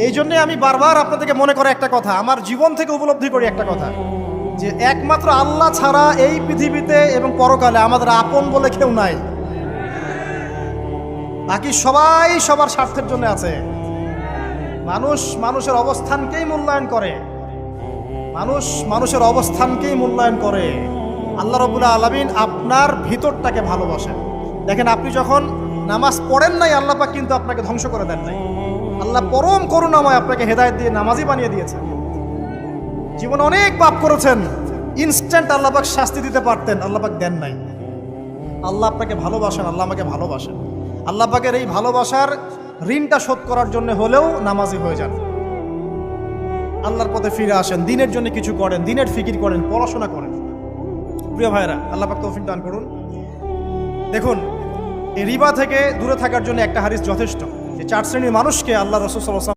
এই জন্যে আমি বারবার আপনাদেরকে মনে করে একটা কথা, আমার জীবন থেকে উপলব্ধি করি একটা কথা, যে একমাত্র আল্লাহ ছাড়া এই পৃথিবীতে এবং পরকালে আমাদের আপন বলে কেউ নাই। বাকি সবাই সবার স্বার্থের জন্য আছে। মানুষ মানুষের অবস্থানকেই মূল্যায়ন করে, মানুষ মানুষের অবস্থানকেই মূল্যায়ন করে। আল্লাহ রাব্বুল আলামিন আপনার ভিতরটাকে ভালোবাসেন। দেখেন, আপনি যখন নামাজ পড়েন নাই, আল্লাহ পাক কিন্তু আপনাকে ধ্বংস করে দেন নাই। আল্লাহ পরম করুণাময় আপনাকে হেদায়েত দিয়ে নামাজি বানিয়ে দিয়েছেন। জীবনে অনেক পাপ করেছেন, ইনস্ট্যান্ট আল্লাহ পাক শাস্তি দিতে পারতেন, আল্লাহ পাক দেন নাই। আল্লাহ আপনাকে ভালোবাসেন, আল্লাহ আমাকে ভালোবাসেন। আল্লাহ পাকের এই ভালোবাসার ঋণটা শোধ করার জন্য হলেও নামাজি হয়ে যান, আল্লাহর পথে ফিরে আসেন, দিনের জন্য কিছু করেন, দিনের ফিকির করেন, পড়াশোনা করেন। প্রিয় ভাইরা, আল্লাহ পাক তৌফিক দান করুন। দেখুন, এই রিবা থেকে দূরে থাকার জন্য একটা হাদিস যথেষ্ট, যে 4 শ্রেণীর মানুষকে আল্লাহ রাসূল সাল্লাল্লাহু আলাইহি ওয়াসাল্লাম